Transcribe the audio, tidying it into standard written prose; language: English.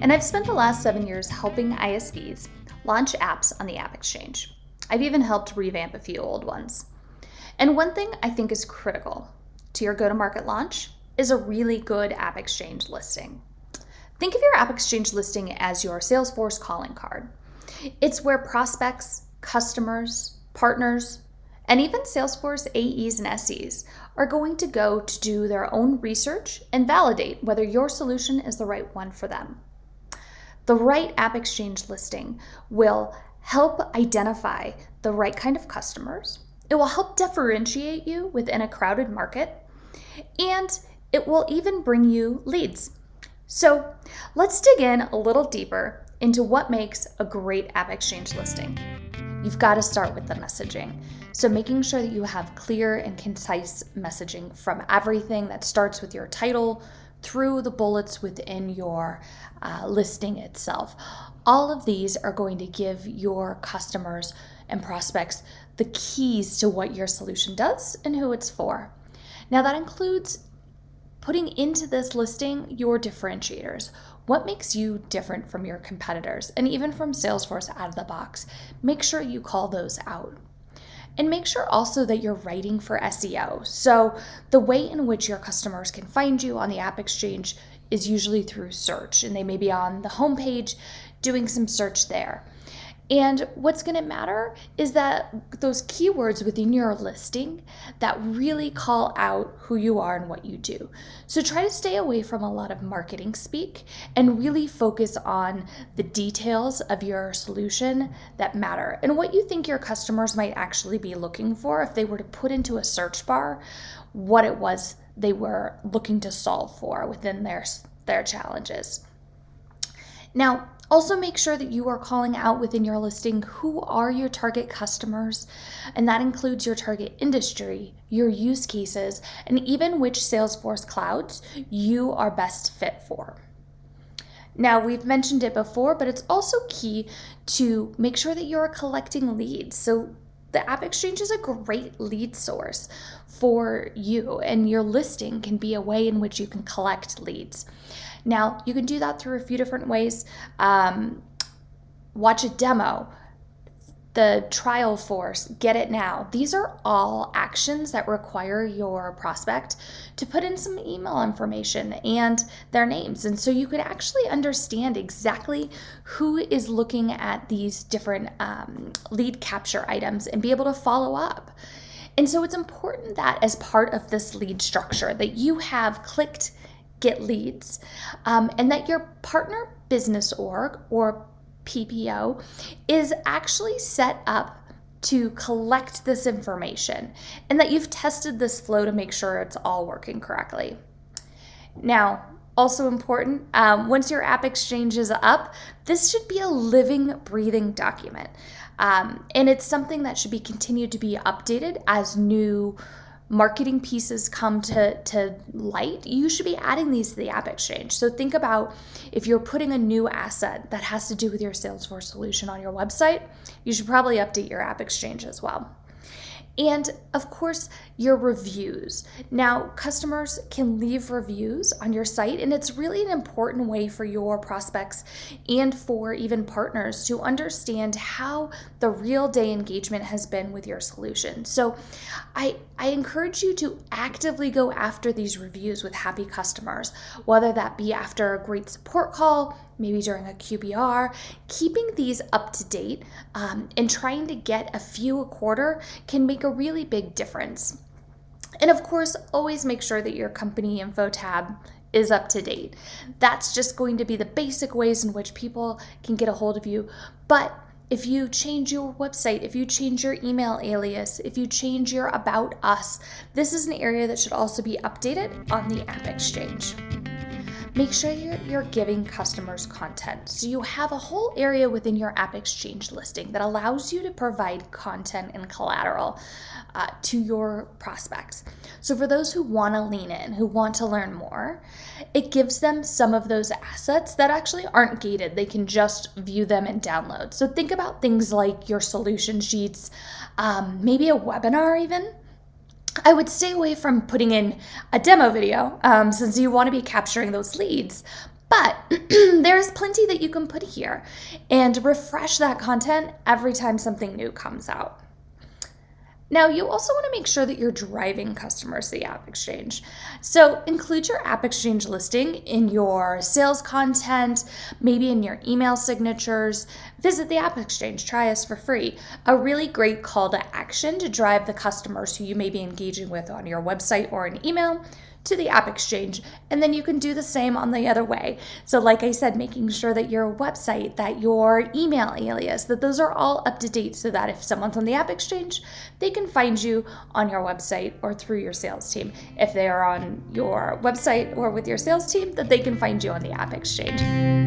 and I've spent the last 7 years helping ISVs launch apps on the AppExchange. I've even helped revamp a few old ones. And one thing I think is critical to your go-to-market launch is a really good AppExchange listing. Think of your AppExchange listing as your Salesforce calling card. It's where prospects, customers, partners, and even Salesforce AEs and SEs are going to go to do their own research and validate whether your solution is the right one for them. The right AppExchange listing will help identify the right kind of customers. It will help differentiate you within a crowded market, and it will even bring you leads. So let's dig in a little deeper into what makes a great AppExchange listing. You've got to start with the messaging. So making sure that you have clear and concise messaging from everything that starts with your title through the bullets within your listing itself. All of these are going to give your customers and prospects the keys to what your solution does and who it's for. Now that includes putting into this listing your differentiators. What makes you different from your competitors and even from Salesforce out of the box? Make sure you call those out. And make sure also that you're writing for SEO. So the way in which your customers can find you on the AppExchange is usually through search, and they may be on the homepage doing some search there. And what's going to matter is that those keywords within your listing that really call out who you are and what you do. So try to stay away from a lot of marketing speak and really focus on the details of your solution that matter and what you think your customers might actually be looking for if they were to put into a search bar what it was they were looking to solve for within their challenges. Now, also make sure that you are calling out within your listing who are your target customers, and that includes your target industry, your use cases, and even which Salesforce clouds you are best fit for. Now, we've mentioned it before, but it's also key to make sure that you're collecting leads. So the AppExchange is a great lead source for you, and your listing can be a way in which you can collect leads. Now, you can do that through a few different ways. Watch a demo, the trial force, get it now. These are all actions that require your prospect to put in some email information and their names. And so you could actually understand exactly who is looking at these different lead capture items and be able to follow up. And so it's important that as part of this lead structure that you have clicked get leads, and that your partner business org or PPO is actually set up to collect this information and that you've tested this flow to make sure it's all working correctly. Now, also important, once your AppExchange is up, this should be a living, breathing document. And it's something that should be continued to be updated as new marketing pieces come to light. You should be adding these to the AppExchange. So think about if you're putting a new asset that has to do with your Salesforce solution on your website, you should probably update your AppExchange as well. And of course, your reviews. Now, customers can leave reviews on your site, and it's really an important way for your prospects and for even partners to understand how the real day engagement has been with your solution. So I encourage you to actively go after these reviews with happy customers, whether that be after a great support call, maybe during a QBR. Keeping these up to date and trying to get a few a quarter can make a really big difference. And of course, always make sure that your company info tab is up to date. That's just going to be the basic ways in which people can get a hold of you. But if you change your website, if you change your email alias, if you change your About Us, this is an area that should also be updated on the AppExchange. Make sure you're giving customers content. So you have a whole area within your AppExchange listing that allows you to provide content and collateral to your prospects. So for those who want to lean in, who want to learn more, it gives them some of those assets that actually aren't gated. They can just view them and download. So think about things like your solution sheets, maybe a webinar even. I would stay away from putting in a demo video since you want to be capturing those leads. But there's plenty that you can put here and refresh that content every time something new comes out. Now, you also want to make sure that you're driving customers to the AppExchange. So include your AppExchange listing in your sales content, maybe in your email signatures. Visit the AppExchange, try us for free. A really great call to action to drive the customers who you may be engaging with on your website or an email to the AppExchange, and then you can do the same on the other way. So like I said, making sure that your website, that your email alias, that those are all up to date so that if someone's on the AppExchange, they can find you on your website or through your sales team. If they are on your website or with your sales team, that they can find you on the AppExchange.